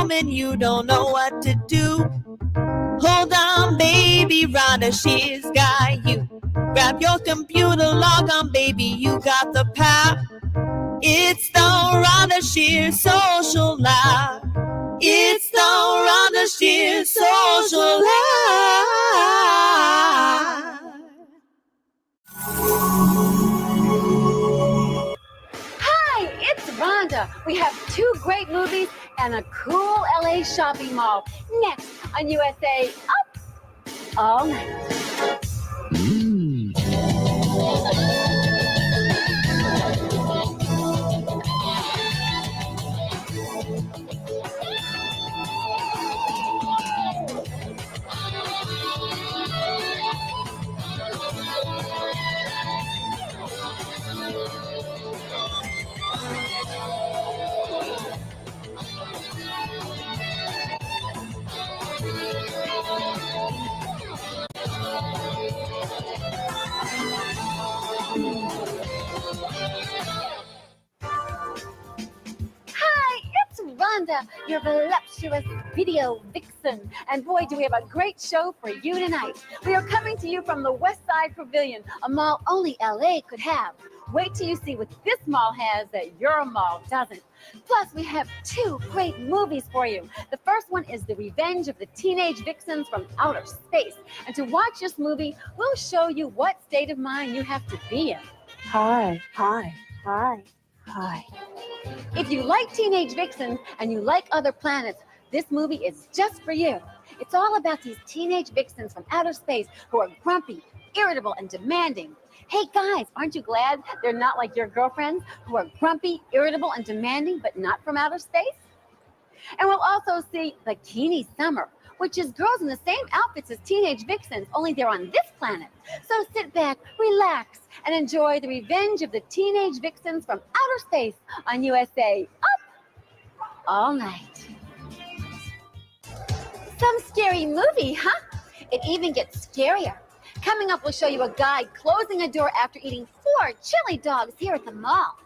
home and you don't know what to do. Hold on, baby, Rhonda Shear's got you. Grab your computer, log on, baby, you got the power. It's the Rhonda Shear Social Live. It's the Rhonda Shear Social Live. Hi, it's Rhonda. We have 2 great movies and a cool LA shopping mall. Next on USA Up All Night. Rhonda, your voluptuous video vixen. And boy, do we have a great show for you tonight. We are coming to you from the West Side Pavilion, a mall only LA could have. Wait till you see what this mall has that your mall doesn't. Plus, we have 2 great movies for you. The first one is The Revenge of the Teenage Vixens from Outer Space. And to watch this movie, we'll show you what state of mind you have to be in. Hi. If you like Teenage Vixens and you like other planets, this movie is just for you. It's all about these teenage vixens from outer space who are grumpy, irritable, and demanding. Hey guys, aren't you glad they're not like your girlfriends who are grumpy, irritable, and demanding, but not from outer space? And we'll also see Bikini Summer, which is girls in the same outfits as teenage vixens, only they're on this planet. So sit back, relax, and enjoy The Revenge of the Teenage Vixens from Outer Space on USA Up All Night. Some scary movie, huh? It even gets scarier. Coming up, we'll show you a guy closing a door after eating 4 chili dogs here at the mall.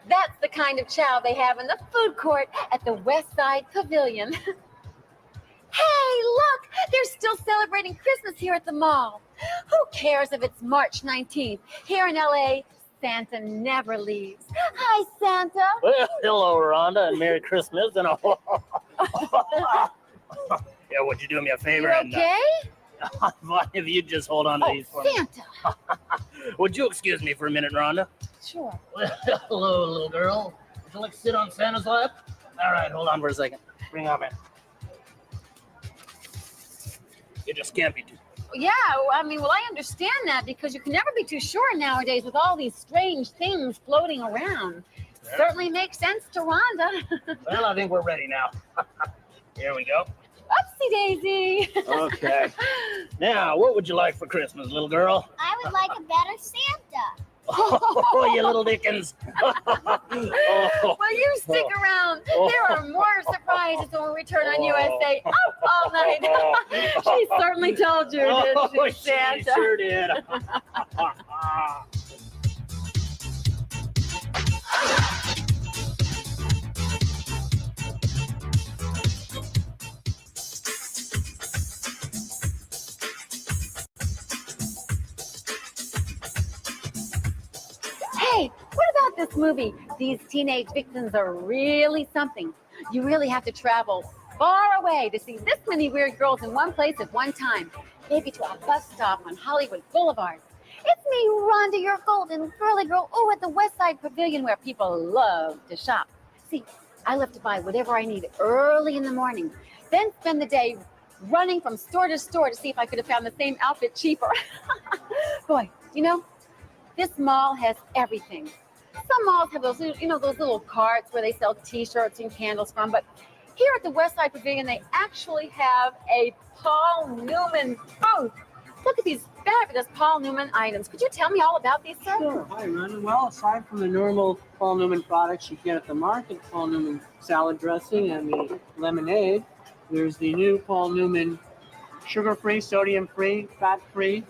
That's the kind of chow they have in the food court at the West Side Pavilion. Hey, look! They're still celebrating Christmas here at the mall. Who cares if it's March 19th? Here in LA, Santa never leaves. Hi, Santa. Well, hello, Rhonda, and Merry Christmas. And yeah, would you do me a favor? You okay? What if you just hold on to these for Santa. me? Would you excuse me for a minute, Rhonda? Sure. Well, hello, little girl. Would you like to sit on Santa's lap? All right, hold on for a second. Bring it up in. You just can't be too. Yeah, I understand that because you can never be too sure nowadays with all these strange things floating around. Yeah. Certainly makes sense to Rhonda. Well, I think we're ready now. Here we go. Oopsie daisy. Okay. Now, what would you like for Christmas, little girl? I would like a better Santa. Oh, you little Dickens. Well, you stick around. There are more surprises when we return on USA Up All Night. She certainly told you, didn't she, Santa? She sure did. Hey, what about this movie? These teenage vixens are really something. You really have to travel far away to see this many weird girls in one place at one time. Maybe to a bus stop on Hollywood Boulevard. It's me, Rhonda, your golden girly girl, at the West Side Pavilion where people love to shop. See, I love to buy whatever I need early in the morning, then spend the day running from store to store to see if I could have found the same outfit cheaper. Boy, this mall has everything. Some malls have those, those little carts where they sell T-shirts and candles from, but here at the West Side Pavilion, they actually have a Paul Newman booth. Look at these fabulous Paul Newman items. Could you tell me all about these, sir? Sure. Hi, Rhonda. Well, aside from the normal Paul Newman products you get at the market, Paul Newman salad dressing and the lemonade, there's the new Paul Newman sugar-free, sodium-free, fat-free,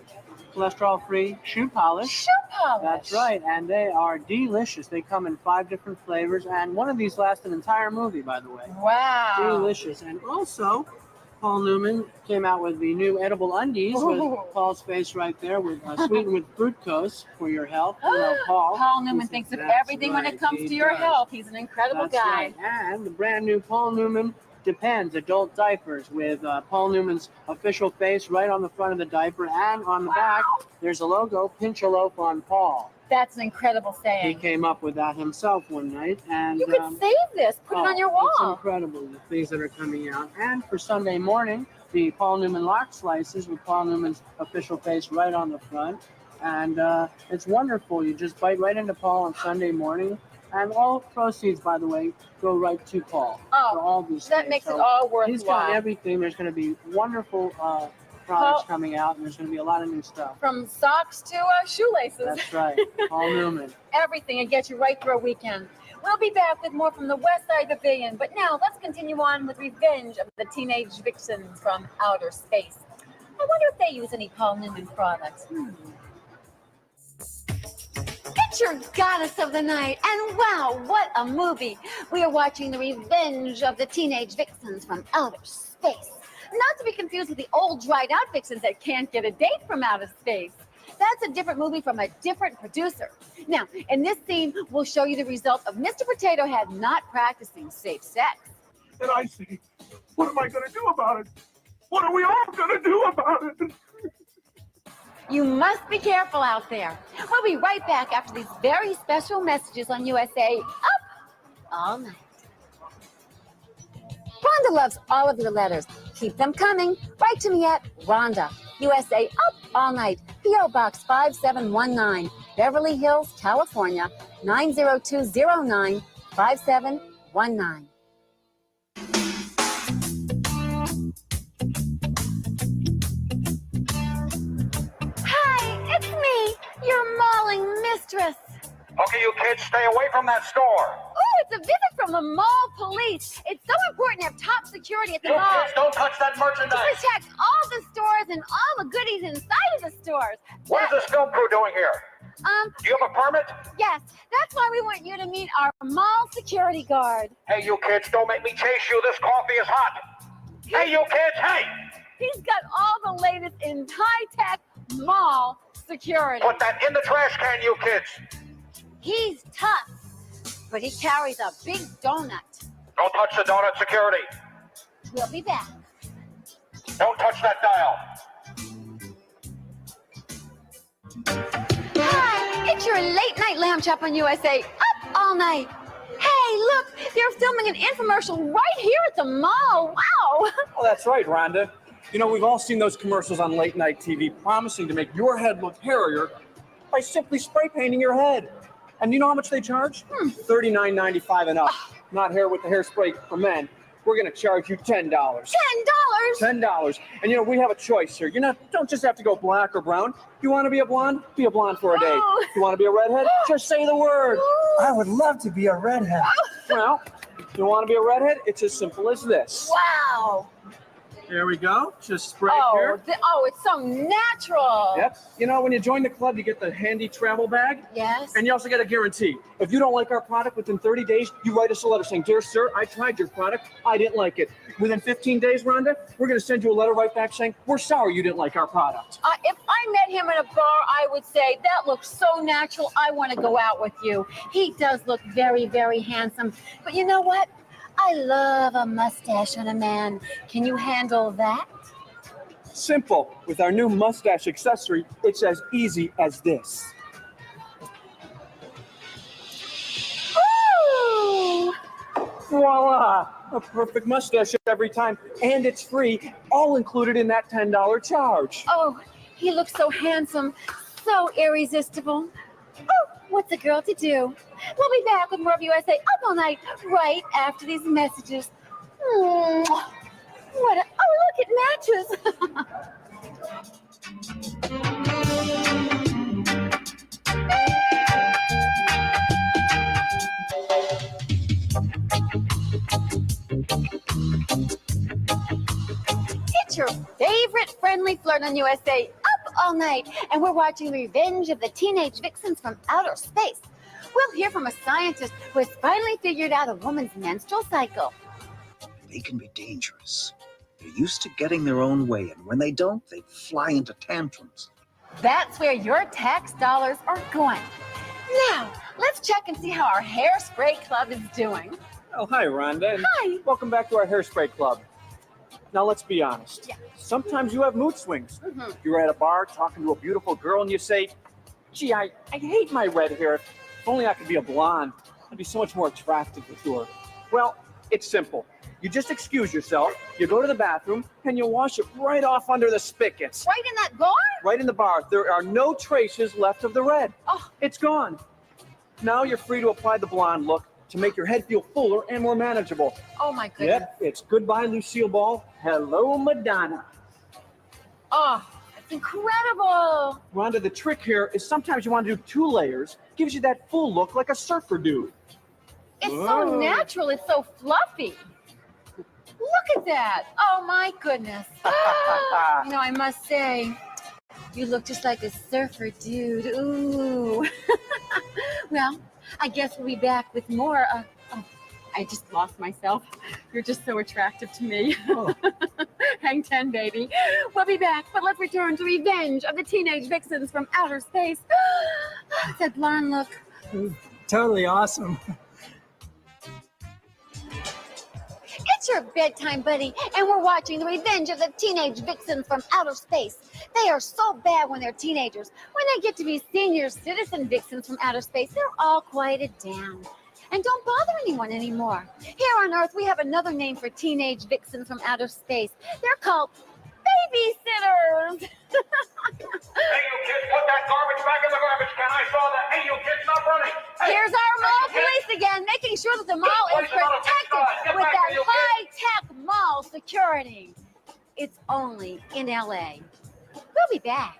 cholesterol-free shoe polish. Shoe polish. That's right, and they are delicious. They come in 5 different flavors, and one of these lasts an entire movie, by the way. Wow. Delicious. And also, Paul Newman came out with the new edible undies Ooh. with Paul's face right there, with sweetened with fructose for your health. Hello, Paul. Paul Newman thinks of That's everything when it right, comes he to your does. health. He's an incredible That's guy. right. And the brand new Paul Newman Depends adult diapers with Paul Newman's official face right on the front of the diaper, and on the back there's a logo, pinch a loaf on Paul. That's an incredible He saying. came up with that himself one night, and You could save this, put it on your It's wall. incredible, the things that are coming out. And for Sunday morning, the Paul Newman lock slices with Paul Newman's official face right on the front. And it's wonderful. You just bite right into Paul on Sunday morning. And all proceeds, by the way, go right to Paul. Oh, for all these that things. makes So it all he's got worthwhile. everything. There's going to be wonderful products coming out, and there's going to be a lot of new stuff. From socks to shoelaces. That's right. Paul Newman. Everything and get you right through a weekend. We'll be back with more from the West Side Pavilion, but now let's continue on with Revenge of the Teenage Vixens from Outer Space. I wonder if they use any Paul Newman products. It's your goddess of the night, and wow, what a movie! We are watching The Revenge of the Teenage Vixens from Outer Space. Not to be confused with the old dried out vixens that can't get a date from outer space. That's a different movie from a different producer. Now, in this scene, we'll show you the result of Mr. Potato Head not practicing safe sex. And I say, what am I going to do about it? What are we all going to do about it? You must be careful out there. We'll be right back after these very special messages on USA Up All Night. Rhonda loves all of your letters. Keep them coming. Write to me at Rhonda, USA Up All Night, P.O. Box 5719, Beverly Hills, California, 90209 5719. Hi, it's me, your mauling mistress. Okay, you kids, stay away from that store. Oh, it's a visit from the mall police. It's so important to have top security at the You mall kids, don't touch that to merchandise. protect all the stores and all the goodies inside of the stores. What is this film crew doing here? Do you have a permit? Yes, that's why we want you to meet our mall security guard. Hey, you kids, don't make me chase you. This coffee is hot. Hey, you kids, hey! He's got all the latest in high-tech mall security. Put that in the trash can, you kids. He's tough, but he carries a big donut. Don't touch the donut, security. We'll be back. Don't touch that dial. Hi, it's your late-night lamb chop on USA Up All Night. Hey, look, they're filming an infomercial right here at the mall. Wow. Oh, that's right, Rhonda. You know, we've all seen those commercials on late night TV promising to make your head look hairier by simply spray painting your head. And you know how much they charge? $39.95 and up. Not hair with the hairspray for men. We're going to charge you $10. $10? $10. And you know, we have a choice here. You know, don't just have to go black or brown. You want to be a blonde? Be a blonde for a day. Oh. You want to be a redhead? Just say the word. I would love to be a redhead. Well, you want to be a redhead? It's as simple as this. Wow. Here we go. Just spray Oh, here. it's so natural. Yep. You know, when you join the club, you get the handy travel bag. Yes. And you also get a guarantee. If you don't like our product within 30 days, you write us a letter saying, "Dear sir, I tried your product. I didn't like it." Within 15 days, Rhonda, we're going to send you a letter right back saying, "We're sorry you didn't like our product." If I met him in a bar, I would say, that looks so natural. I want to go out with you. He does look very, very handsome. But you know what? I love a mustache on a man. Can you handle that? Simple. With our new mustache accessory, it's as easy as this. Ooh! Voila! A perfect mustache every time. And it's free, all included in that $10 charge. Oh, he looks so handsome, so irresistible. Oh, what's a girl to do? We'll be back with more of USA Up All Night right after these messages. Oh, look, it matches. It's your favorite friendly flirt on USA Up all night, and we're watching Revenge of the Teenage Vixens from Outer Space. We'll hear from a scientist who has finally figured out a woman's menstrual cycle. They can be dangerous. They're used to getting their own way, and when they don't, they fly into tantrums. That's where your tax dollars are going. Now, let's check and see how our Hairspray Club is doing. Oh, hi, Rhonda. And Hi. welcome back to our Hairspray Club. Now, let's be honest. Yeah. Sometimes you have mood swings. Mhm. You're at a bar talking to a beautiful girl and you say, gee, I hate my red hair. If only I could be a blonde. I'd be so much more attractive to her. Well, it's simple. You just excuse yourself, you go to the bathroom, and you wash it right off under the spigots. Right in that bar? Right in the bar. There are no traces left of the red. Oh. It's gone. Now you're free to apply the blonde look to make your head feel fuller and more manageable. Oh, my goodness. Yep, it's goodbye, Lucille Ball. Hello, Madonna. Oh, it's incredible. Rhonda, the trick here is sometimes you want to do 2 layers. Gives you that full look like a surfer dude. It's so natural. It's so fluffy. Look at that. Oh, my goodness. You know, I must say, you look just like a surfer dude. Ooh. Well, I guess we'll be back with more. I just lost myself. You're just so attractive to me. Oh. Hang 10, baby. We'll be back, but let's return to Revenge of the Teenage Vixens from Outer Space. That blonde look. Totally awesome. It's your bedtime, buddy, and we're watching the Revenge of the Teenage Vixens from Outer Space. They are so bad when they're teenagers. When they get to be senior citizen vixens from outer space, they're all quieted down and don't bother anyone anymore. Here on Earth, we have another name for teenage vixens from outer space. They're called babysitters. Hey, you kids, put that garbage back in the garbage can. I saw that. Hey, you kids, stop running. Hey, Here's our hey, mall you kids. police again, making sure that the mall is place is not a fixed protected size. Get with back that here, you kids. high-tech mall security. It's only in LA. We'll be back.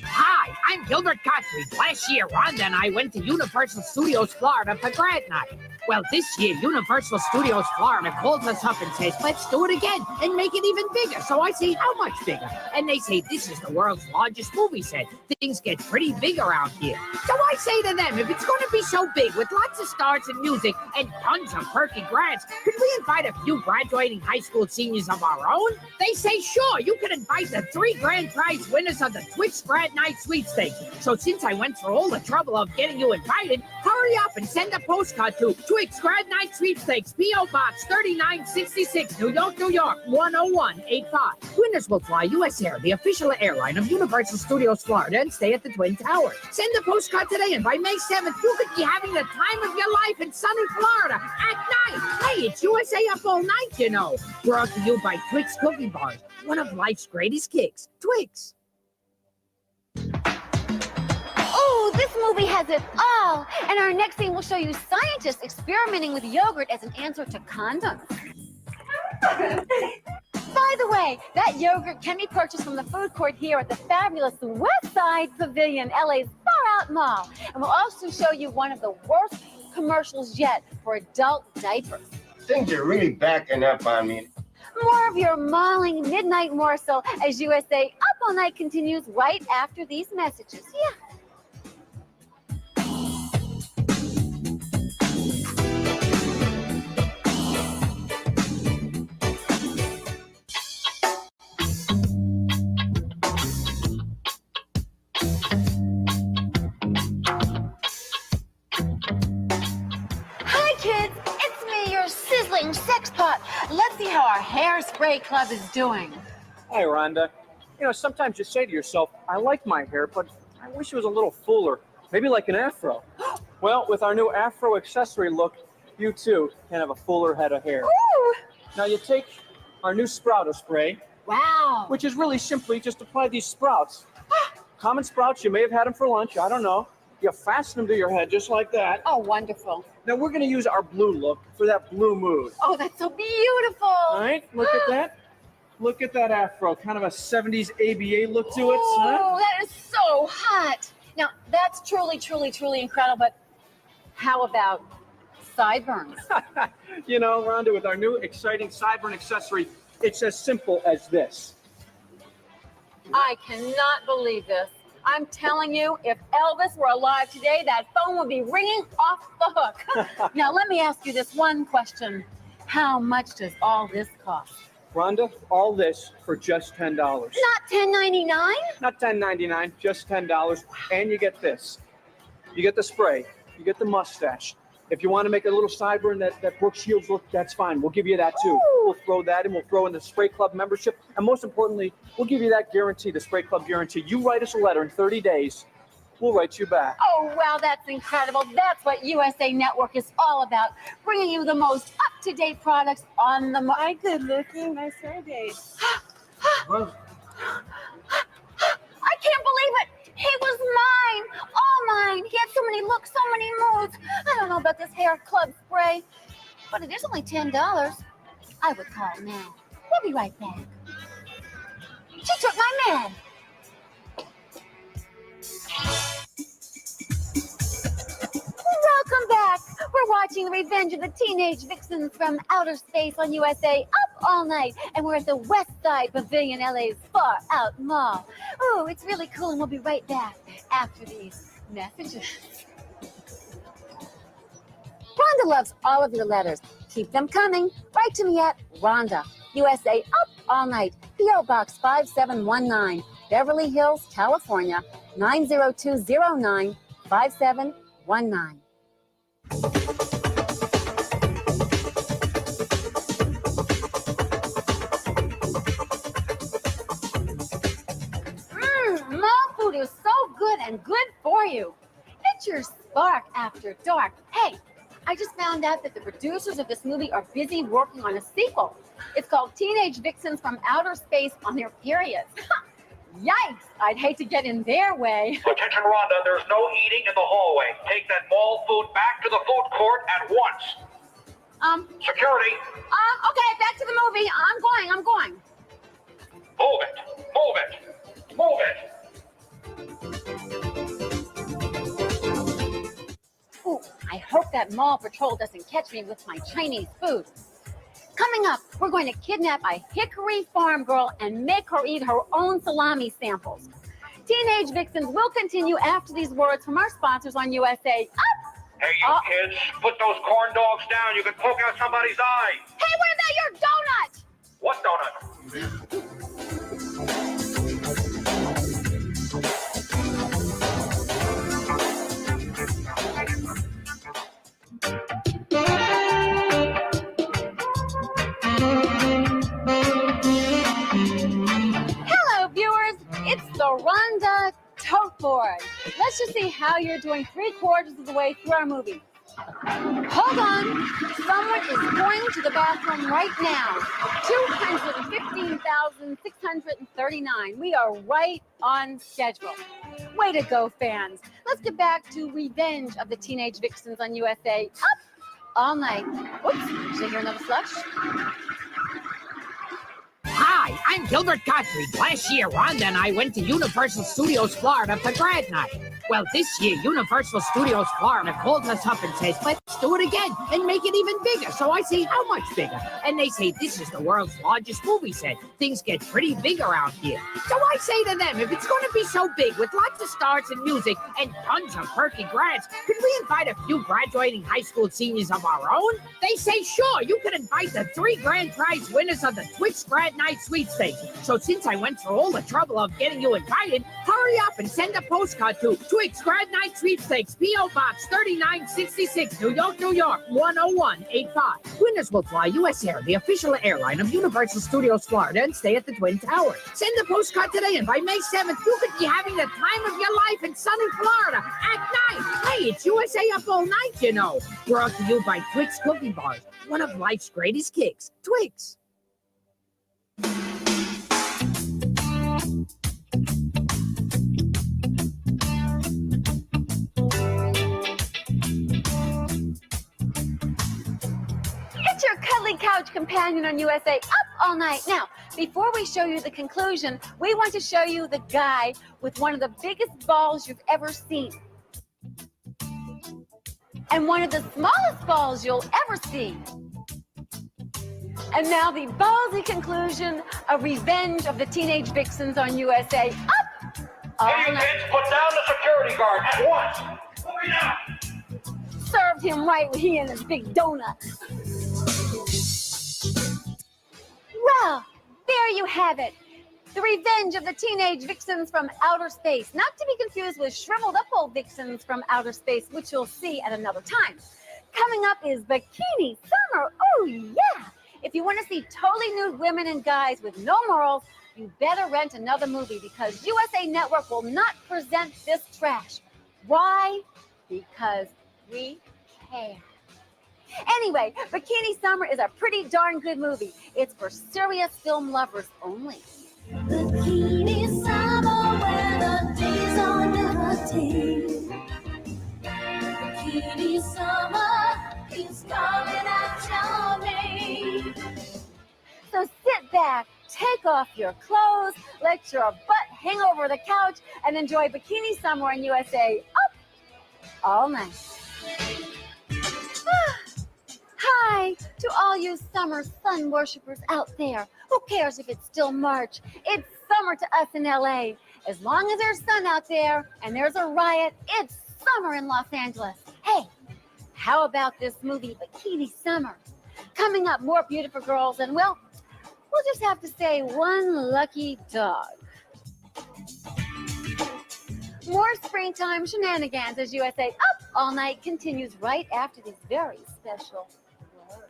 Hi, I'm Gilbert Gottfried. Last year, Rhonda and I went to Universal Studios Florida for grad night. Well, this year, Universal Studios Florida calls us up and says, let's do it again and make it even bigger. So I say, how much bigger? And they say, this is the world's largest movie set. Things get pretty big around here. So I say to them, if it's going to be so big with lots of stars and music and tons of perky grads, could we invite a few graduating high school seniors of our own? They say, sure, you can invite the 3 grand prize winners of the Twix Grad Night Sweepstakes. So since I went through all the trouble of getting you invited, hurry up and send a postcard to Twix Grad Night Sweepstakes, P.O. Box 3966, New York, New York, 10185. Winners will fly U.S. Air, the official airline of Universal Studios Florida, and stay at the Twin Towers. Send the postcard today, and by May 7th, you could be having the time of your life in sunny Florida at night. Hey, it's USA Up All Night, you know. Brought to you by Twix Cookie Bars, one of life's greatest kicks. Twix. Oh, this movie has it all. And our next scene will show you scientists experimenting with yogurt as an answer to condoms. By the way, that yogurt can be purchased from the food court here at the fabulous West Side Pavilion, LA's far-out mall. And we'll also show you one of the worst commercials yet for adult diapers. Things are really backing up on me. More of your mauling midnight morsel as USA Up All Night continues right after these messages. Yeah. Sex pot. Let's see how our Hairspray Club is doing. Hi, Rhonda. You know, sometimes you say to yourself, I like my hair, but I wish it was a little fuller. Maybe like an afro. Well, with our new afro accessory look, you too can have a fuller head of hair. Ooh. Now you take our new sprouter spray. Wow. Which is really simply just apply these sprouts. Common sprouts, you may have had them for lunch, I don't know. You fasten them to your head just like that. Oh, wonderful. Now we're going to use our blue look for that blue mood. Oh, that's so beautiful. All right, look at that. Look at that afro, kind of a 70s ABA look to it. Oh, that is so hot. Now, that's truly, truly, truly incredible, but how about sideburns. You know, Rhonda, with our new exciting sideburn accessory, it's as simple as this. I cannot believe this. I'm telling you, if Elvis were alive today, that phone would be ringing off the hook. Now, let me ask you this one question. How much does all this cost? Rhonda, all this for just $10. Not $10.99? Not $10.99, just $10. And you get this. You get the spray. You get the mustache. If you want to make a little sideburn that Brooke Shields look, that's fine. We'll give you that too. Ooh. We'll throw that in. We'll throw in the Spray Club membership. And most importantly, we'll give you that guarantee, the Spray Club guarantee. You write us a letter in 30 days, we'll write you back. Oh, wow, that's incredible. That's what USA Network is all about. Bringing you the most up-to-date products on the market. Hi, good looking. Nice hair day. I can't believe it. He was mine. All mine. He had so many looks, so many moods. I don't know about this hair club spray, but it is only $10. I would call now. We'll be right back. She took my man. Welcome back. We're watching Revenge of the Teenage Vixens from Outer Space on USA Up All Night, and we're at the West Side Pavilion, LA's Far Out Mall. Oh, it's really cool, and we'll be right back after these messages. Rhonda loves all of your letters. Keep them coming. Write to me at Rhonda, USA Up All Night, P.O. Box 5719, Beverly Hills, California, 90209 5719. Mall food is so good and good for you. It's your spark after dark. Hey, I just found out that the producers of this movie are busy working on a sequel. It's called Teenage Vixens from Outer Space on their periods. Yikes! I'd hate to get in their way. Attention, Rhonda, there's no eating in the hallway. Take that mall food back to the food court at once. Security. Okay, back to the movie. I'm going. Move it. Move it. Move it. Ooh, I hope that mall patrol doesn't catch me with my Chinese food. Coming up, we're going to kidnap a Hickory farm girl and make her eat her own salami samples. Teenage Vixens will continue after these words from our sponsors on USA Up. Hey, you kids, put those corn dogs down. You can poke out somebody's eye. Hey, what about your donut? What donut? Hello, viewers. It's the Rhonda Tote Board. Let's just see how you're doing 3/4 of the way through our movie. Hold on. Someone is going to the bathroom right now. 215,639. We are right on schedule. Way to go, fans. Let's get back to Revenge of the Teenage Vixens on USA Up All Night. Oops, did I hear another flush? Hi, I'm Gilbert Gottfried. Last year, Rhonda and I went to Universal Studios Florida for grad night. Well, this year, Universal Studios Florida called us up and says, let's do it again and make it even bigger. So I say, how much bigger? And they say, this is the world's largest movie set. Things get pretty big around here. So I say to them, if it's going to be so big with lots of stars and music and tons of perky grads, could we invite a few graduating high school seniors of our own? They say, sure, you can invite the 3 grand prize winners of the Twix Grad Night Sweepstakes. So since I went through all the trouble of getting you invited, hurry up and send a postcard to Twix Grad Night Sweepstakes, P.O. Box 3966, New York, New York, 10185. Winners will fly US Air, the official airline of Universal Studios Florida, and stay at the Twin Towers. Send the postcard today, and by May 7th, you could be having the time of your life in sunny Florida at night. Hey, it's USA Up All Night, you know. Brought to you by Twix Cookie Bars, one of life's greatest kicks. Twix. It's your cuddly couch companion on USA Up All Night. Now, before we show you the conclusion, we want to show you the guy with one of the biggest balls you've ever seen. and one of the smallest balls you'll ever see. And now the ballsy conclusion of Revenge of the Teenage Vixens on USA. Up! Hey, you kids, put down the security guard at once. Put me down. Served him right with he and his big donut. Well, there you have it. The Revenge of the Teenage Vixens from Outer Space. Not to be confused with shriveled up old vixens from outer space, which you'll see at another time. Coming up is Bikini Summer. Oh, yeah. If you want to see totally nude women and guys with no morals, you better rent another movie because USA Network will not present this trash. Why? Because we care. Anyway, Bikini Summer is a pretty darn good movie. It's for serious film lovers only. Bikini summer where the days are never days. Bikini summer is coming at your name. So sit back, take off your clothes, let your butt hang over the couch, and enjoy Bikini Summer in USA up all night. Hi to all you summer sun worshipers out there. Who cares if it's still March? It's summer to us in LA. As long as there's sun out there and there's a riot, it's summer in Los Angeles. Hey, how about this movie, Bikini Summer? Coming up, more beautiful girls and, well, we'll just have to say one lucky dog. More springtime shenanigans as USA Up All Night continues right after these very special words.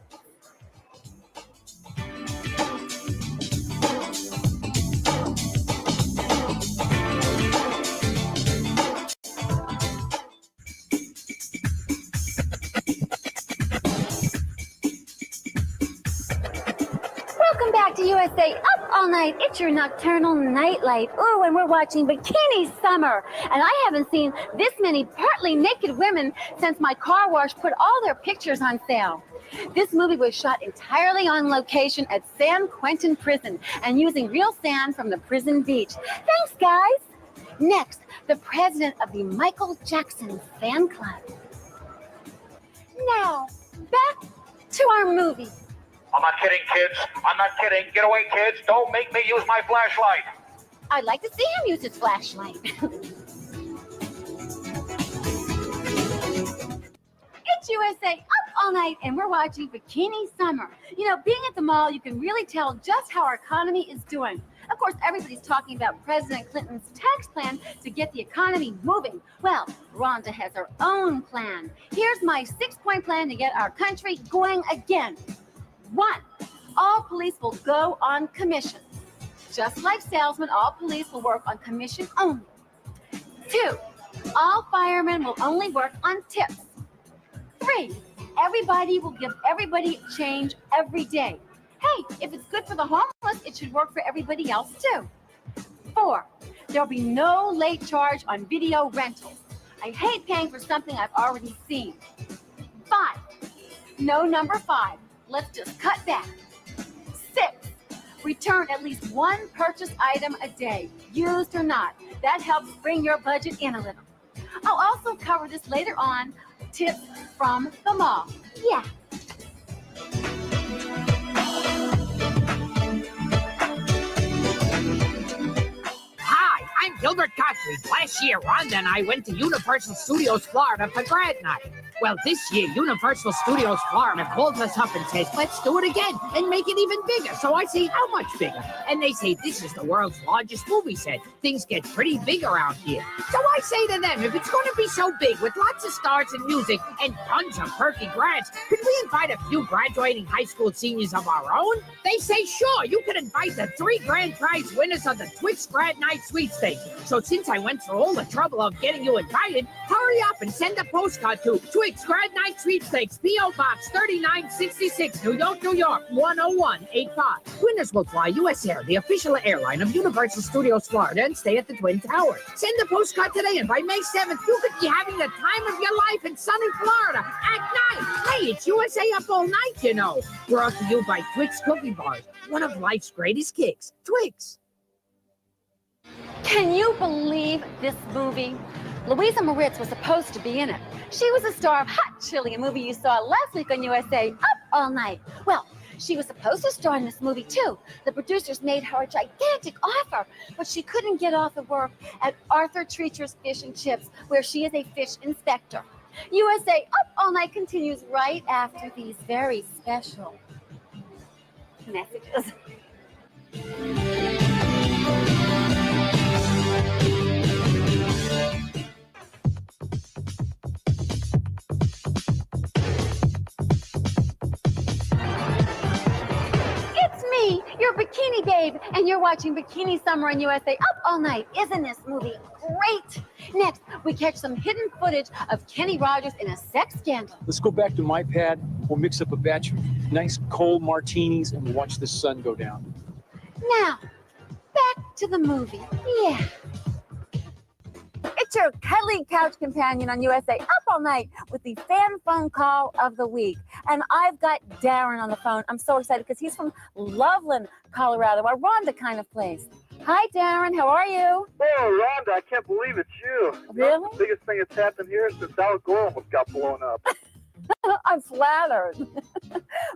Welcome back to USA Up All Night. It's your nocturnal nightlife. Ooh, and we're watching Bikini Summer. And I haven't seen this many partly naked women since my car wash put all their pictures on sale. This movie was shot entirely on location at San Quentin Prison and using real sand from the prison beach. Thanks, guys. Next, the president of the Michael Jackson fan club. Now, back to our movie. I'm not kidding, kids. I'm not kidding. Get away, kids. Don't make me use my flashlight. I'd like to see him use his flashlight. It's USA Up All Night, and we're watching Bikini Summer. You know, being at the mall, you can really tell just how our economy is doing. Of course, everybody's talking about President Clinton's tax plan to get the economy moving. Well, Rhonda has her own plan. Here's my 6-point plan to get our country going again. 1, all police will go on commission. Just like salesmen, all police will work on commission only. 2, all firemen will only work on tips. 3, everybody will give everybody change every day. Hey, if it's good for the homeless, it should work for everybody else too. 4, there'll be no late charge on video rentals. I hate paying for something I've already seen. 5, no number 5. Let's just cut back. 6, return at least one purchased item a day, used or not. That helps bring your budget in a little. I'll also cover this later on, tips from the mall. Yeah. Hi, I'm Gilbert Gottlieb. Last year, Rhonda and I went to Universal Studios Florida for grad night. Well, this year, Universal Studios Florida called us up and says, let's do it again and make it even bigger. So I say, how much bigger? And they say, this is the world's largest movie set. Things get pretty big around here. So I say to them, if it's going to be so big with lots of stars and music and tons of perky grads, could we invite a few graduating high school seniors of our own? They say, sure, you can invite the 3 grand prize winners of the Twix Grad Night Sweepstakes. So since I went through all the trouble of getting you invited, hurry up and send a postcard to Twix Grad Night Sweepstakes, P.O. Box 3966, New York, New York, 10185. Winners will fly U.S. Air, the official airline of Universal Studios Florida, and stay at the Twin Towers. Send a postcard today, and by May 7th, you could be having the time of your life in sunny Florida at night. Hey, it's USA Up All Night, you know. Brought to you by Twix Cookie Bars, one of life's greatest kicks. Twix. Can you believe this movie? Louisa Moritz was supposed to be in it. She was the star of Hot Chili, a movie you saw last week on USA, Up All Night. Well, she was supposed to star in this movie, too. The producers made her a gigantic offer, but she couldn't get off of work at Arthur Treacher's Fish and Chips, where she is a fish inspector. USA Up All Night continues right after these very special messages. Your bikini babe, and you're watching Bikini Summer on USA Up All Night. Isn't this movie great? Next, we catch some hidden footage of Kenny Rogers in a sex scandal. Let's go back to my pad. We'll mix up a batch of nice cold martinis and we'll watch the sun go down. Now, back to the movie. Yeah. It's your cuddly couch companion on USA Up All Night with the fan phone call of the week. And I've got Darren on the phone. I'm so excited because he's from Loveland, Colorado, a Rhonda kind of place. Hi, Darren. How are you? Oh, Rhonda, I can't believe it's you. Really? The biggest thing that's happened here since Al Gore almost got blown up. I'm flattered.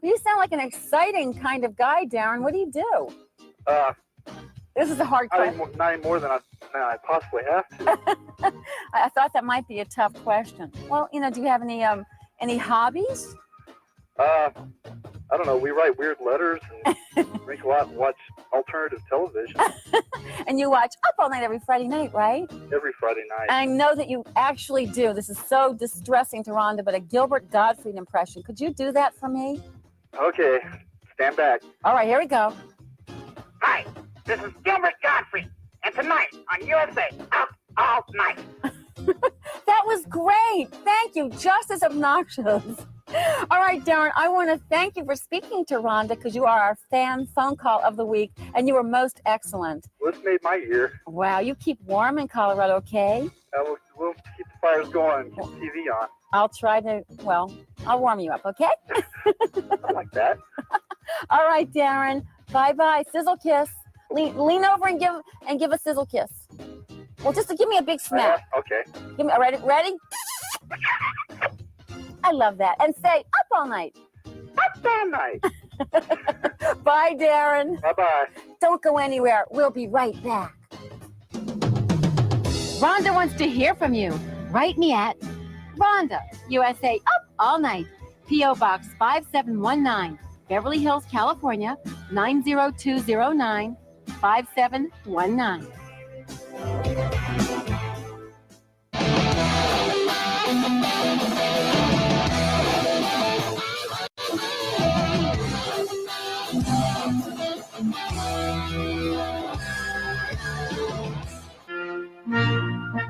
You sound like an exciting kind of guy, Darren. What do you do? This is a hard question. Not any more than I possibly have to. I thought that might be a tough question. Well, do you have any hobbies? I don't know. We write weird letters and drink a lot and watch alternative television. And you watch Up All Night every Friday night, right? Every Friday night. And I know that you actually do. This is so distressing to Rhonda, but a Gilbert Gottfried impression. Could you do that for me? Okay. Stand back. All right, here we go. Hi, this is Gilbert Gottfried, and tonight on USA Up All Night. That was great. Thank you. Just as obnoxious. All right, Darren, I want to thank you for speaking to Rhonda because you are our fan phone call of the week, and you were most excellent. Well, this made my year. Wow, you keep warm in Colorado, okay? We'll keep the fires going, keep the TV on. I'll try to, I'll warm you up, okay? I like that. All right, Darren. Bye-bye. Sizzle kiss. Lean over and give a sizzle kiss. Well, just to give me a big smack. Okay. Give me ready? I love that. And say Up All Night. Up All Night. Bye, Darren. Bye-bye. Don't go anywhere. We'll be right back. Rhonda wants to hear from you. Write me at Rhonda, USA Up All Night, P.O. Box 5719, Beverly Hills, California, 90209, 5719.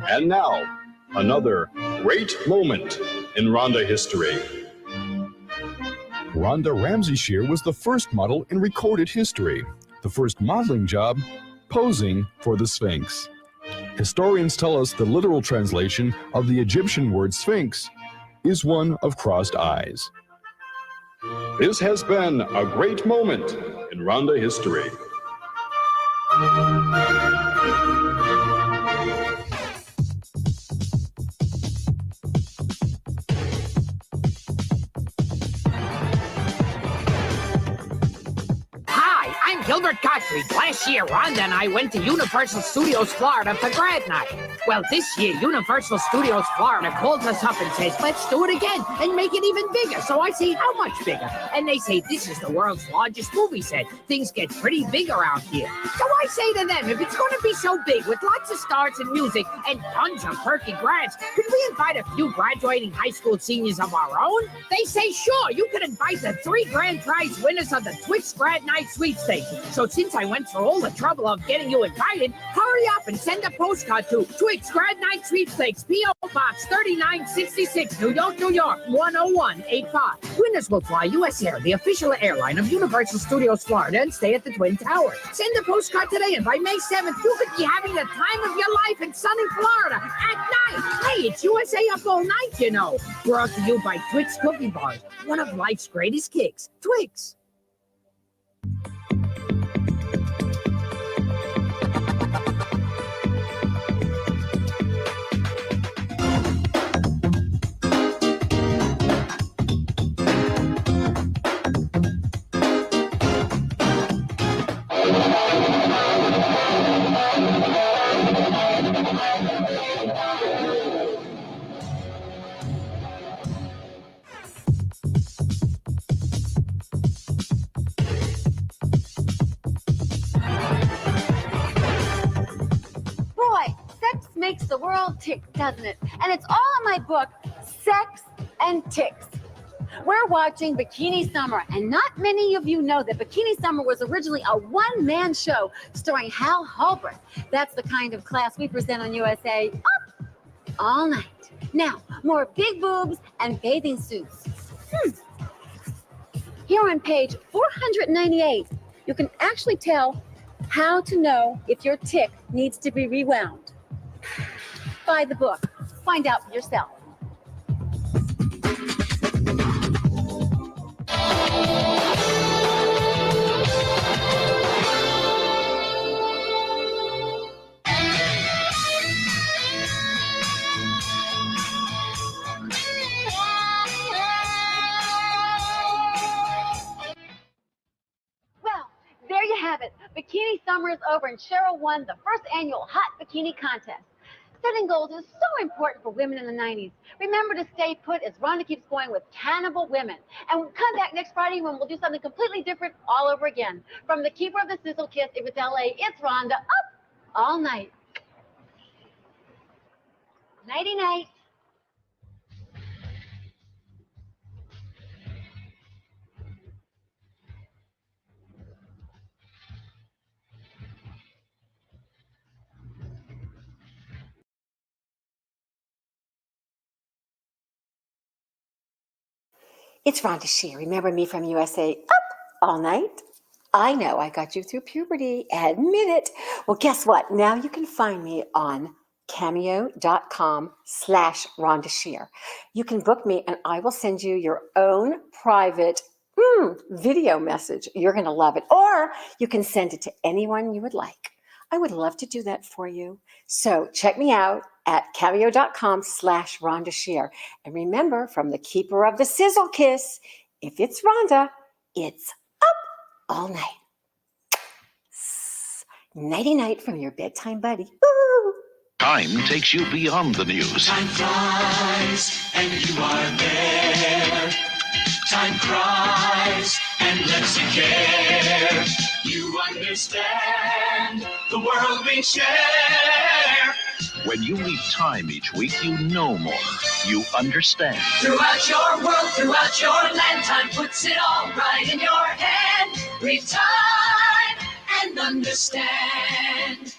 And now, another great moment in Rhonda history. Rhonda Ramsey Shear was the first model in recorded history. The first modeling job, posing for the Sphinx. Historians tell us the literal translation of the Egyptian word Sphinx is one of crossed eyes. This has been a great moment in Rhonda history. Gilbert Gottfried. Last year, Rhonda and I went to Universal Studios Florida for grad night. Well, this year, Universal Studios Florida called us up and says, let's do it again and make it even bigger. So I say, how much bigger? And they say, this is the world's largest movie set. Things get pretty big around here. So I say to them, if it's going to be so big with lots of stars and music and tons of perky grads, could we invite a few graduating high school seniors of our own? They say, sure, you could invite the 3 grand prize winners of the Twix Grad Night Sweepstakes. So since I went through all the trouble of getting you invited, hurry up and send a postcard to Twix Grad Night Sweepstakes, P.O. Box 3966, New York, New York, 10185. Winners will fly U.S. Air, the official airline of Universal Studios Florida, and stay at the Twin Towers. Send a postcard today, and by May 7th, you could be having the time of your life in sunny Florida at night. Hey, it's USA Up All Night, you know. Brought to you by Twix Cookie Bars, one of life's greatest kicks. Twix. ticks, doesn't it? And it's all in my book, Sex and Ticks. We're watching Bikini Summer, and not many of you know that Bikini Summer was originally a one-man show starring Hal Holbrook. That's the kind of class we present on USA up all night. Now, more big boobs and bathing suits. Here on page 498, you can actually tell how to know if your tick needs to be rewound. Buy the book. Find out for yourself. Well, there you have it. Bikini Summer is over, and Cheryl won the first annual Hot Bikini Contest. Setting goals is so important for women in the 90s. Remember to stay put as Rhonda keeps going with Cannibal Women. And we'll come back next Friday when we'll do something completely different all over again. From the keeper of the Sizzle Kiss, if it's LA, it's Rhonda, up all night. Nighty-night. It's Rhonda Shear. Remember me from USA up all night? I know I got you through puberty. Admit it. Well, guess what? Now you can find me on cameo.com/Rhonda Shear. You can book me and I will send you your own private video message. You're going to love it. Or you can send it to anyone you would like. I would love to do that for you. So check me out at cameo.com/Rhonda Shear. And remember, from the keeper of the Sizzle Kiss, if it's Rhonda, it's up all night. Nighty-night from your bedtime buddy. Woo! Time takes you beyond the news. Time flies and you are there. Time cries and lets you care. You understand the world we share. When you meet Time each week, you know more. You understand. Throughout your world, throughout your land, Time puts it all right in your hand. Read Time and understand.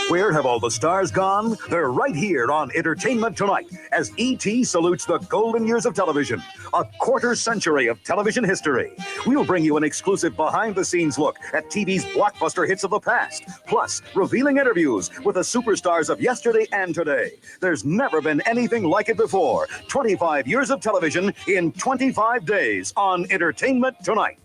Where have all the stars gone? They're right here on Entertainment Tonight as E.T. salutes the golden years of television, a quarter century of television history. We'll bring you an exclusive behind-the-scenes look at TV's blockbuster hits of the past, plus revealing interviews with the superstars of yesterday and today. There's never been anything like it before. 25 years of television in 25 days on Entertainment Tonight.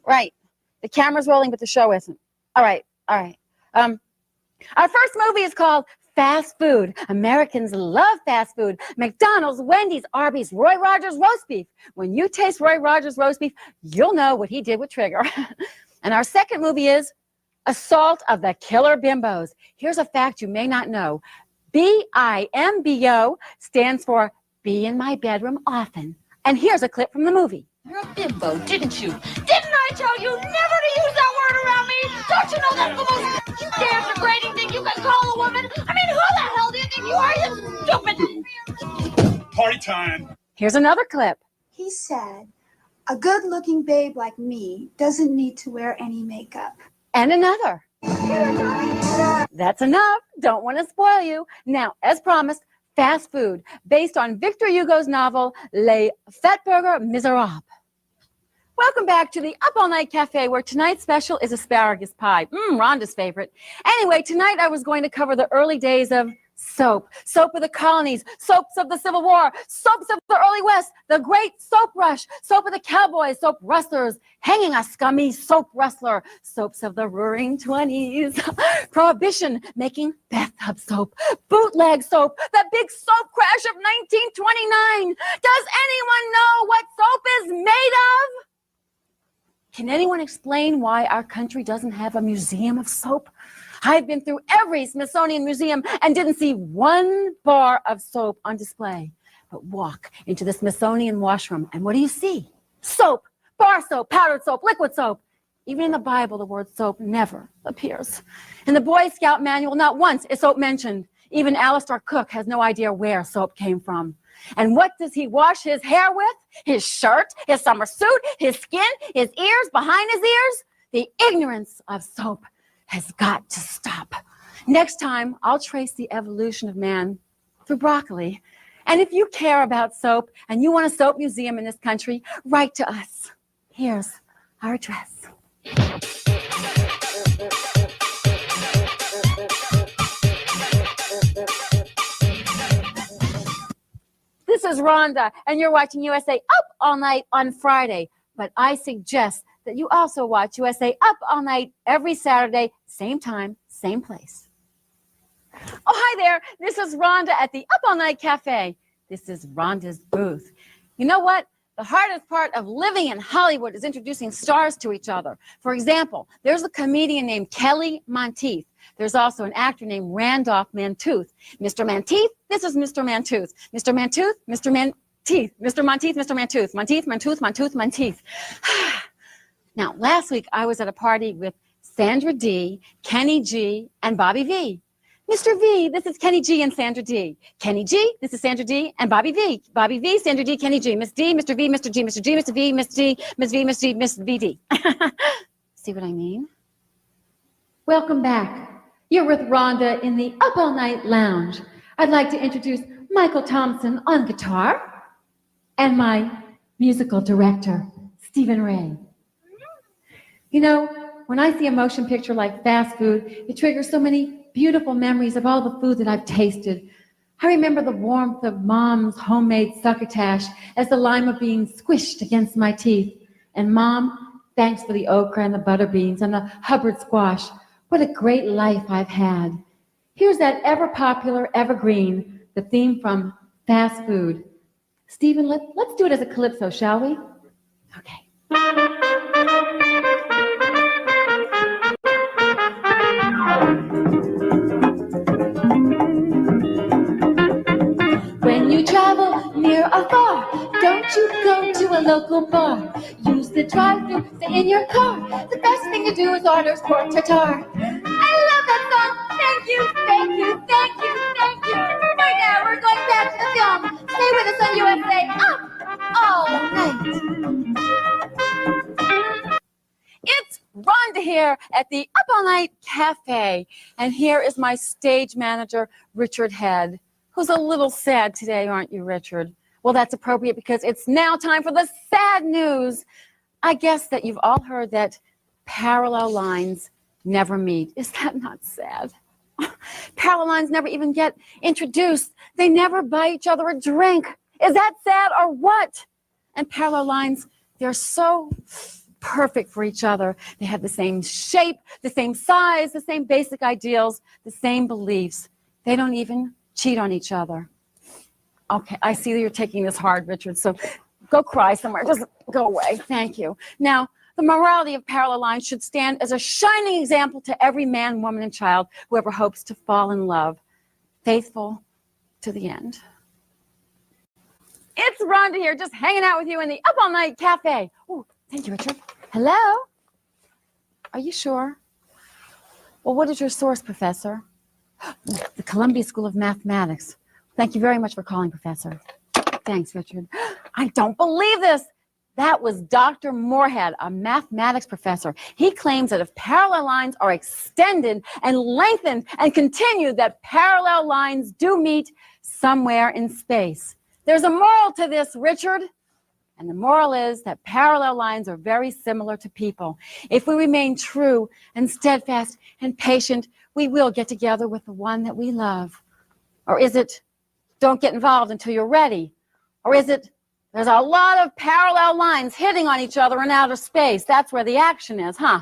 Right. The camera's rolling, but the show isn't. All right. Our first movie is called Fast Food. Americans love fast food. McDonald's, Wendy's, Arby's, Roy Rogers roast beef. When you taste Roy Rogers roast beef, you'll know what he did with Trigger. And our second movie is Assault of the Killer Bimbos. Here's a fact you may not know. BIMBO stands for Be in My Bedroom Often. And here's a clip from the movie. You're a bimbo, didn't you? Didn't I tell you never to use that word around me? Don't you know that's the most damn degrading thing you can call a woman? I mean, who the hell do you think you are, you stupid? Party time. Here's another clip. He said, a good-looking babe like me doesn't need to wear any makeup. And another. That's enough. Don't want to spoil you. Now, as promised, Fast Food, based on Victor Hugo's novel Les Fatburger Miserables. Welcome back to the Up All Night Cafe, where tonight's special is asparagus pie. Rhonda's favorite. Anyway, tonight I was going to cover the early days of soap. Soap of the colonies, soaps of the Civil War, soaps of the early West, the great soap rush, soap of the cowboys, soap rustlers, hanging a scummy soap rustler, soaps of the roaring 20s, prohibition, making bathtub soap, bootleg soap, the big soap crash of 1929. Does anyone know what soap is made of? Can anyone explain why our country doesn't have a museum of soap? I've been through every Smithsonian museum and didn't see one bar of soap on display. But walk into the Smithsonian washroom, and what do you see? Soap, bar soap, powdered soap, liquid soap. Even in the Bible, the word soap never appears. In the Boy Scout manual, not once is soap mentioned. Even Alistair Cook has no idea where soap came from. And what does he wash his hair with? His shirt, his summer suit, his skin, his ears, behind his ears? The ignorance of soap has got to stop. Next time, I'll trace the evolution of man through broccoli. And if you care about soap and you want a soap museum in this country, write to us. Here's our address. This is Rhonda, and you're watching USA Up All Night on Friday. But I suggest that you also watch USA Up All Night every Saturday, same time, same place. Oh, hi there. This is Rhonda at the Up All Night Cafe. This is Rhonda's booth. You know what? The hardest part of living in Hollywood is introducing stars to each other. For example, there's a comedian named Kelly Monteith. There's also an actor named Randolph Mantooth. Mr. Monteith, this is Mr. Mantooth. Mr. Mantooth, Mr. Monteith. Mr. Monteith, Mr. Mantooth. Monteith, Mantooth, Mantooth, Monteith. Now, last week I was at a party with Sandra D, Kenny G, and Bobby V. Mr. V, this is Kenny G and Sandra D. Kenny G, this is Sandra D and Bobby V. Bobby V, Sandra D, Kenny G. Miss D, Mr. V, Mr. G, Mr. G, Mr. V, Miss D, Miss V, Miss G, Miss VD. See what I mean? Welcome back. You're with Rhonda in the Up All Night Lounge. I'd like to introduce Michael Thompson on guitar and my musical director, Stephen Ray. You know, when I see a motion picture like fast food, it triggers so many beautiful memories of all the food that I've tasted. I remember the warmth of Mom's homemade succotash as the lima beans squished against my teeth. And Mom, thanks for the okra and the butter beans and the Hubbard squash. What a great life I've had. Here's that ever-popular evergreen, the theme from fast food. Stephen, let's do it as a calypso, shall we? Okay. When you travel near or far, don't you go to a local bar. Use the drive-thru, stay in your car. The best thing to do is order pork tartare. I love that song. Thank you, thank you, thank you, thank you. Right now, we're going back to the film. Stay with us on USA Up All Night. It's Rhonda here at the Up All Night Cafe. And here is my stage manager, Richard Head, who's a little sad today, aren't you, Richard? Well, that's appropriate because it's now time for the sad news. I guess that you've all heard that parallel lines never meet. Is that not sad? Parallel lines never even get introduced. They never buy each other a drink. Is that sad or what? And parallel lines, they're so perfect for each other. They have the same shape, the same size, the same basic ideals, the same beliefs. They don't even cheat on each other. Okay, I see that you're taking this hard, Richard, so go cry somewhere. Just go away. Thank you. Now, the morality of parallel lines should stand as a shining example to every man, woman, and child who ever hopes to fall in love, faithful to the end. It's Rhonda here, just hanging out with you in the Up All Night Cafe. Oh, thank you, Richard. Hello? Are you sure? Well, what is your source, Professor? The Columbia School of Mathematics. Thank you very much for calling, Professor. Thanks, Richard. I don't believe this. That was Dr. Moorhead, a mathematics professor. He claims that if parallel lines are extended and lengthened and continued, that parallel lines do meet somewhere in space. There's a moral to this, Richard. And the moral is that parallel lines are very similar to people. If we remain true and steadfast and patient, we will get together with the one that we love. Or is it, don't get involved until you're ready? Or is it, there's a lot of parallel lines hitting on each other in outer space? That's where the action is, huh?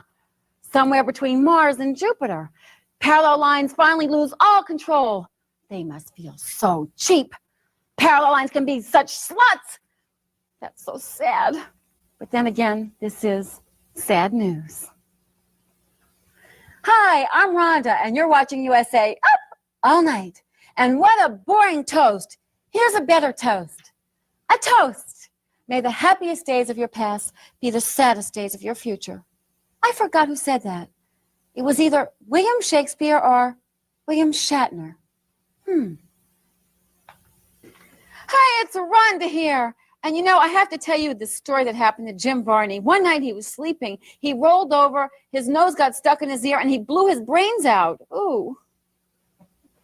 Somewhere between Mars and Jupiter. Parallel lines finally lose all control. They must feel so cheap. Parallel lines can be such sluts. That's so sad. But then again, this is sad news. Hi, I'm Rhonda, and you're watching USA Up All Night. And what a boring toast. Here's a better toast. A toast. May the happiest days of your past be the saddest days of your future. I forgot who said that. It was either William Shakespeare or William Shatner. Hi, it's Rhonda here. And you know, I have to tell you the story that happened to Jim Varney. One night he was sleeping. He rolled over, his nose got stuck in his ear, and he blew his brains out. Ooh.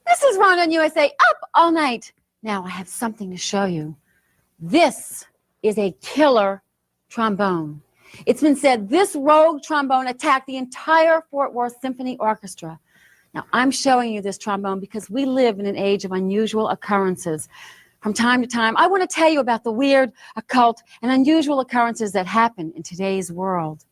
This is Rhonda on USA Up All Night. Now I have something to show you. This is a killer trombone. It's been said this rogue trombone attacked the entire Fort Worth Symphony Orchestra. Now, I'm showing you this trombone because we live in an age of unusual occurrences. From time to time, I want to tell you about the weird, occult, and unusual occurrences that happen in today's world.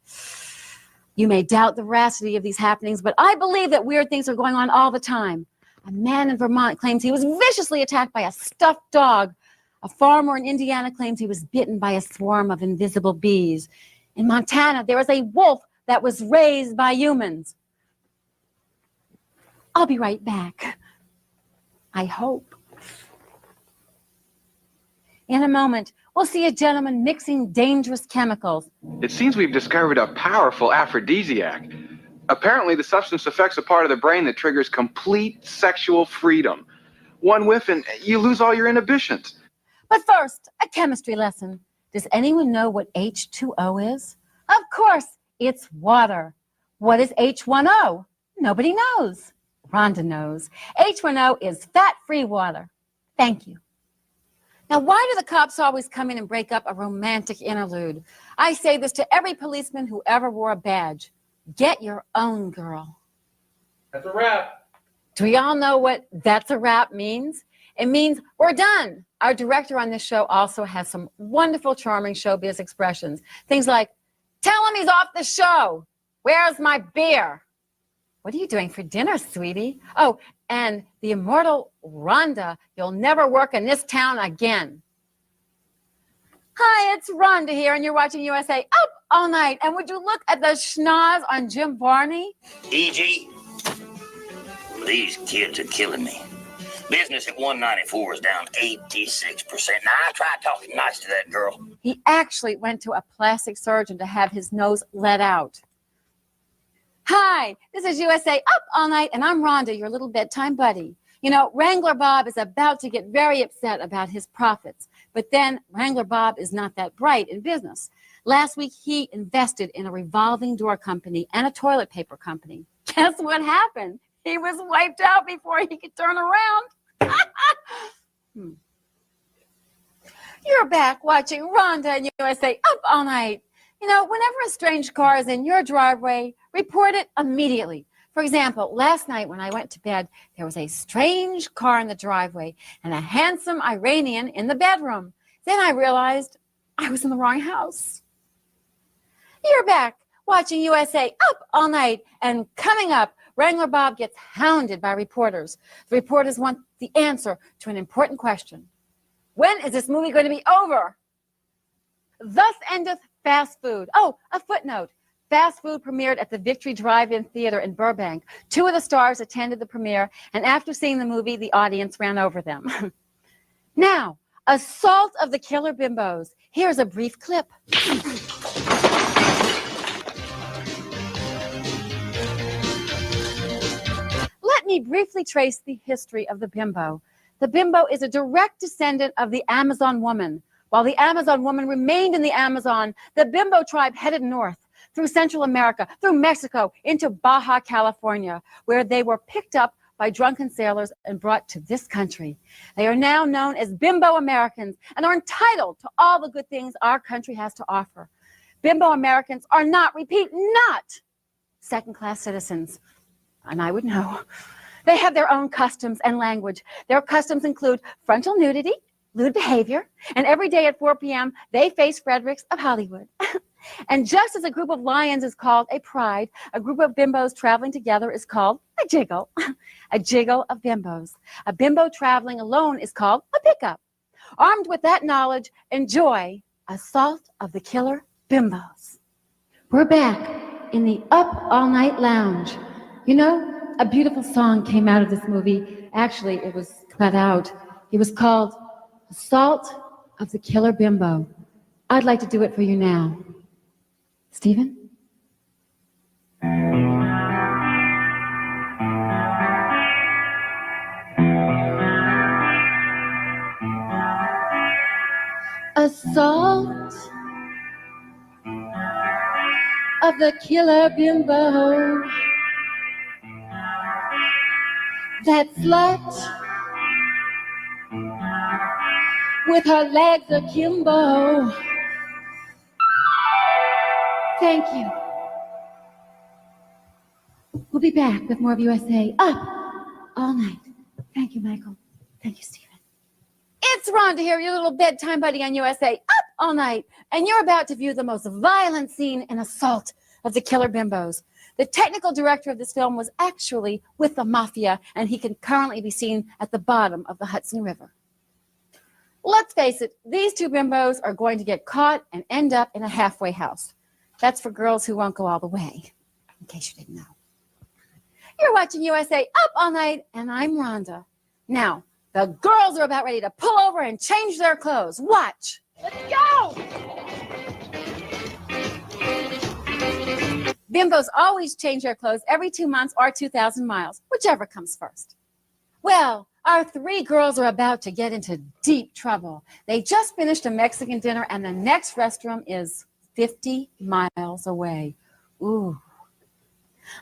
You may doubt the veracity of these happenings, but I believe that weird things are going on all the time. A man in Vermont claims he was viciously attacked by a stuffed dog. A farmer in Indiana claims he was bitten by a swarm of invisible bees. In Montana, there was a wolf that was raised by humans. I'll be right back. I hope. In a moment, we'll see a gentleman mixing dangerous chemicals. It seems we've discovered a powerful aphrodisiac. Apparently, the substance affects a part of the brain that triggers complete sexual freedom. One whiff and you lose all your inhibitions. But first, a chemistry lesson. Does anyone know what H2O is? Of course, it's water. What is H1O? Nobody knows. Rhonda knows. H1O is fat-free water. Thank you. Now, why do the cops always come in and break up a romantic interlude? I say this to every policeman who ever wore a badge. Get your own girl. That's a wrap. Do we all know what that's a wrap means? It means we're done. Our director on this show also has some wonderful, charming showbiz expressions. Things like, tell him he's off the show. Where's my beer? What are you doing for dinner, sweetie? Oh, and the immortal Rhonda, you'll never work in this town again. Hi, it's Rhonda here, and you're watching USA Up All Night. And would you look at the schnoz on Jim Varney? E.G., these kids are killing me. Business at 194 is down 86%. Now, I tried talking nice to that girl. He actually went to a plastic surgeon to have his nose let out. Hi, this is USA Up All Night, and I'm Rhonda, your little bedtime buddy. You know, Wrangler Bob is about to get very upset about his profits, but then Wrangler Bob is not that bright in business. Last week, he invested in a revolving door company and a toilet paper company. Guess what happened? He was wiped out before he could turn around. You're back watching Rhonda and USA Up All Night. You know, whenever a strange car is in your driveway, report it immediately. For example, last night when I went to bed, there was a strange car in the driveway and a handsome Iranian in the bedroom. Then I realized I was in the wrong house. You're back watching USA Up All Night, and coming up, Wrangler Bob gets hounded by reporters. The reporters want the answer to an important question. When is this movie going to be over? Thus endeth fast food. Oh, a footnote. Fast food premiered at the Victory Drive-In Theater in Burbank. 2 of the stars attended the premiere, and after seeing the movie, the audience ran over them. Now, Assault of the Killer Bimbos. Here's a brief clip. Let me briefly trace the history of the bimbo. The bimbo is a direct descendant of the Amazon woman. While the Amazon woman remained in the Amazon, the bimbo tribe headed north through Central America, through Mexico, into Baja California, where they were picked up by drunken sailors and brought to this country. They are now known as Bimbo Americans and are entitled to all the good things our country has to offer. Bimbo Americans are not, repeat, not second-class citizens. And I would know. They have their own customs and language. Their customs include frontal nudity, lewd behavior, and every day at 4 p.m., they face Fredericks of Hollywood. And just as a group of lions is called a pride, a group of bimbos traveling together is called a jiggle. A jiggle of bimbos. A bimbo traveling alone is called a pickup. Armed with that knowledge, enjoy Assault of the Killer Bimbos. We're back in the Up All Night Lounge. You know, a beautiful song came out of this movie. Actually, it was cut out. It was called Assault of the Killer Bimbo. I'd like to do it for you now. Stephen? Assault of the Killer Bimbo. That slut with her legs akimbo. Thank you. We'll be back with more of USA Up All Night. Thank you, Michael. Thank you, Stephen. It's Rhonda here, your little bedtime buddy on USA Up All Night, and you're about to view the most violent scene in Assault of the Killer Bimbos. The technical director of this film was actually with the mafia, and he can currently be seen at the bottom of the Hudson River. Let's face it, these two bimbos are going to get caught and end up in a halfway house. That's for girls who won't go all the way, in case you didn't know. You're watching USA Up All Night, and I'm Rhonda. Now, the girls are about ready to pull over and change their clothes. Watch. Let's go! Bimbos always change their clothes every 2 months or 2,000 miles, whichever comes first. Well, our three girls are about to get into deep trouble. They just finished a Mexican dinner, and the next restroom is 50 miles away. Ooh.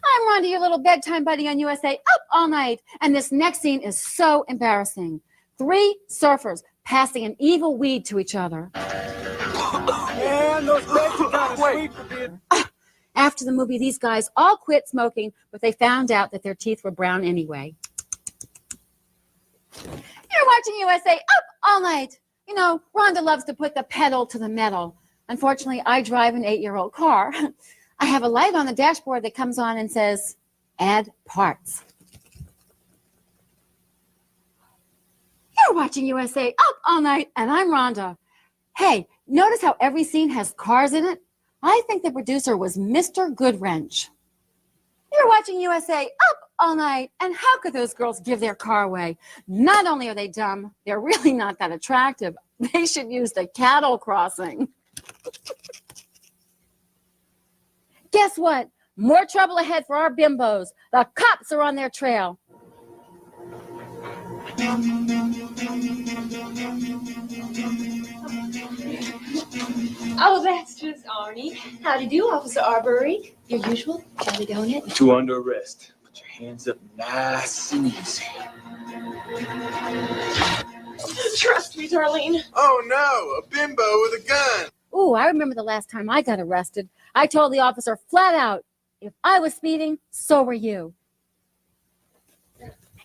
I'm Rhonda, your little bedtime buddy on USA Up All Night, and this next scene is so embarrassing. 3 surfers passing an evil weed to each other. Man, those legs are kind of sweet for being... After the movie, these guys all quit smoking, but they found out that their teeth were brown anyway. You're watching USA Up All Night. You know, Rhonda loves to put the pedal to the metal. Unfortunately, I drive an 8-year-old car. I have a light on the dashboard that comes on and says, add parts. You're watching USA Up All Night, and I'm Rhonda. Hey, notice how every scene has cars in it? I think the producer was Mr. Goodwrench. You're watching USA Up All Night, and how could those girls give their car away? Not only are they dumb, they're really not that attractive. They should use the cattle crossing. Guess what? More trouble ahead for our bimbos. The cops are on their trail. Oh, that's just Arnie. How do you do, Officer Arbery? Your usual jelly donut. 2 under arrest. Put your hands up nice and easy. Trust me, Darlene. Oh no, a bimbo with a gun. Ooh, I remember the last time I got arrested. I told the officer flat out, if I was speeding, so were you.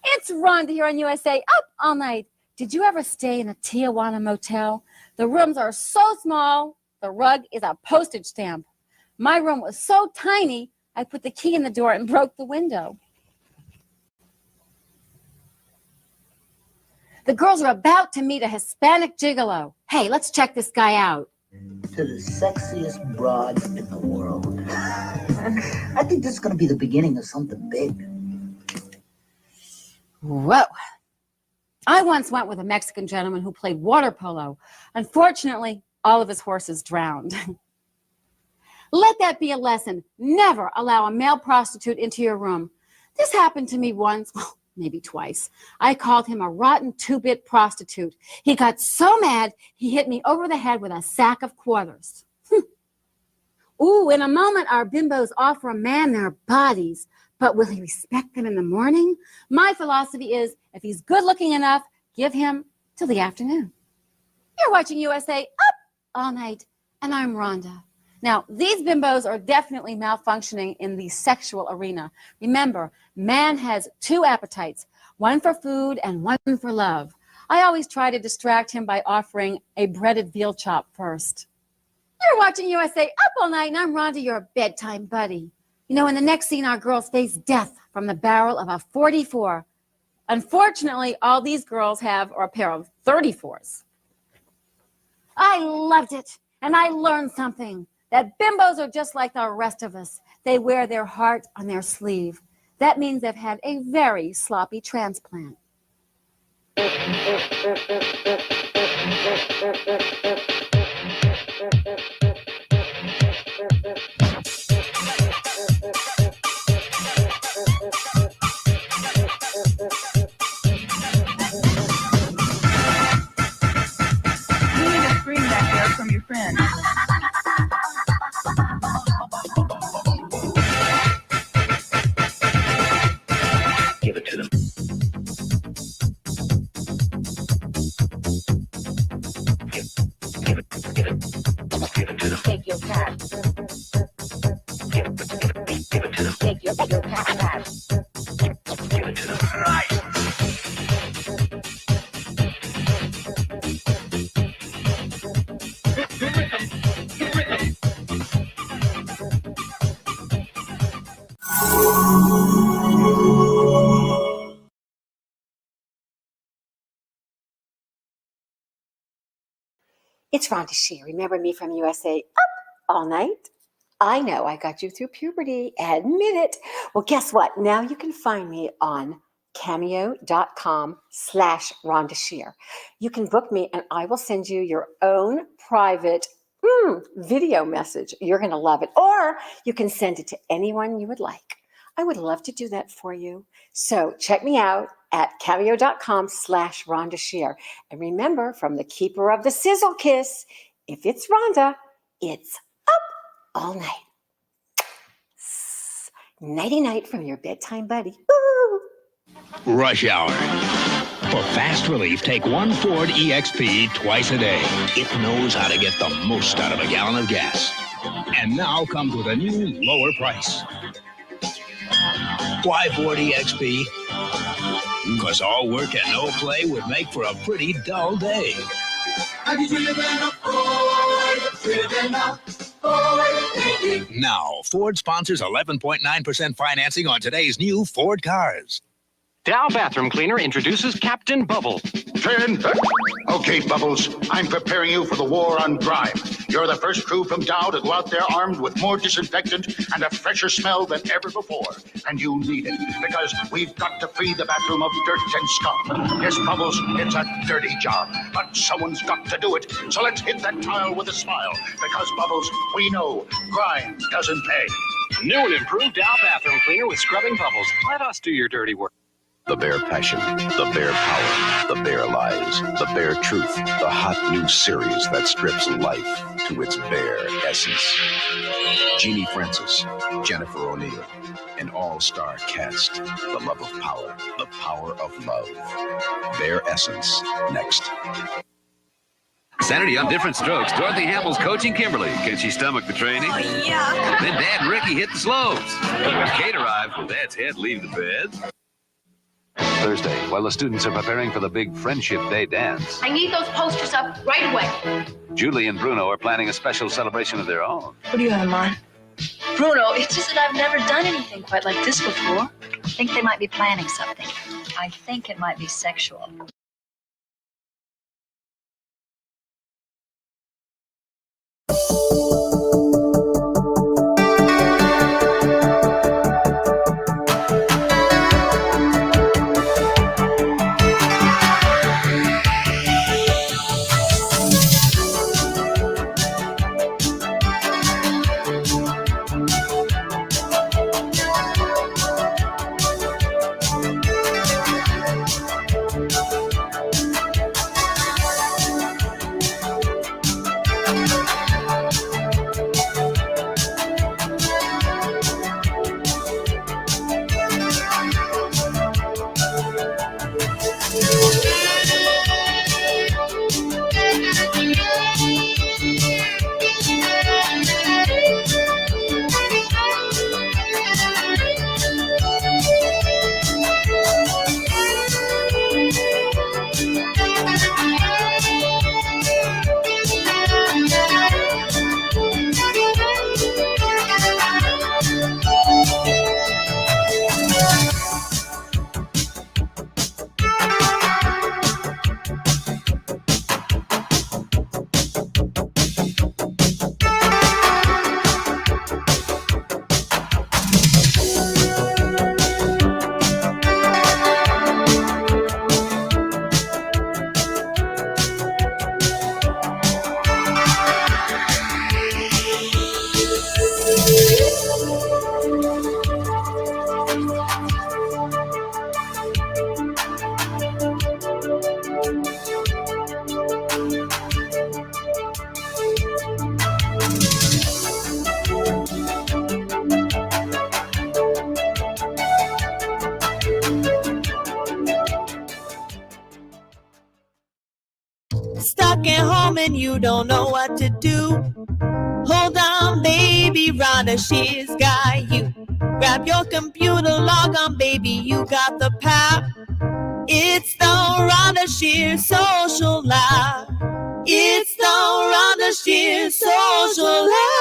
It's Rhonda here on USA Up All Night. Did you ever stay in a Tijuana motel? The rooms are so small, the rug is a postage stamp. My room was so tiny, I put the key in the door and broke the window. The girls are about to meet a Hispanic gigolo. Hey, let's check this guy out. To the sexiest broad in the world. I think this is going to be the beginning of something big. Whoa. I once went with a Mexican gentleman who played water polo. Unfortunately, all of his horses drowned. Let that be a lesson. Never allow a male prostitute into your room. This happened to me once, well, maybe twice. I called him a rotten 2-bit prostitute. He got so mad, he hit me over the head with a sack of quarters. Ooh, in a moment, our bimbos offer a man their bodies, but will he respect them in the morning? My philosophy is, if he's good looking enough, give him till the afternoon. You're watching USA Up All Night, and I'm Rhonda. Now, these bimbos are definitely malfunctioning in the sexual arena. Remember, man has two appetites, one for food and one for love. I always try to distract him by offering a breaded veal chop first. You're watching USA Up All Night, and I'm Rhonda, your bedtime buddy. You know, in the next scene, our girls face death from the barrel of a 44. Unfortunately, all these girls have are a pair of 34s. I loved it, and I learned something, that bimbos are just like the rest of us. They wear their heart on their sleeve. That means they've had a very sloppy transplant. From your friend. Give it to them. Give it to them. Take your cat. Give it to them. Take your cat. Give it to them. Right. It's Rhonda Shear. Remember me from USA Up All Night? I know I got you through puberty. Admit it. Well, guess what? Now you can find me on cameo.com/Rhonda Shear. You can book me and I will send you your own private video message. You're going to love it. Or you can send it to anyone you would like. I would love to do that for you. So check me out at cameo.com/Rhonda Shear. And remember, from the keeper of the sizzle kiss, if it's Rhonda, it's up all night. Nighty-night from your bedtime buddy. Ooh. Rush hour. For fast relief, take one Ford EXP twice a day. It knows how to get the most out of a gallon of gas. And now comes with a new lower price. Why Ford EXP? Because all work and no play would make for a pretty dull day. Have you driven a Ford? Driven a Ford, baby. Now, Ford sponsors 11.9% financing on today's new Ford cars. Dow Bathroom Cleaner introduces Captain Bubble. Turn. Okay, Bubbles, I'm preparing you for the war on grime. You're the first crew from Dow to go out there armed with more disinfectant and a fresher smell than ever before. And you need it, because we've got to free the bathroom of dirt and scum. Yes, Bubbles, it's a dirty job, but someone's got to do it. So let's hit that tile with a smile, because, Bubbles, we know grime doesn't pay. New and improved Dow Bathroom Cleaner with scrubbing bubbles. Let us do your dirty work. The bare passion, the bare power, the bare lies, the bare truth, the hot new series that strips life to its bare essence. Jeannie Francis, Jennifer O'Neill, an all-star cast. The love of power, the power of love. Bare essence, next. Saturday on Different Strokes, Dorothy Hamill's coaching Kimberly. Can she stomach the training? Oh, yeah. Then Dad and Ricky hit the slopes. When Kate arrives, will Dad's head leave the bed? Thursday, while the students are preparing for the big Friendship Day dance, I need those posters up right away. Julie and Bruno are planning a special celebration of their own. What do you have in mind? Bruno, it's just that I've never done anything quite like this before. I think they might be planning something. I think it might be sexual. stuck at home and you don't know what to do. Hold on, baby, Rhonda Shear's got you. Grab your computer, log on, baby, you got the power. It's the Rhonda Shear Social Life. It's the Rhonda Shear Social Life.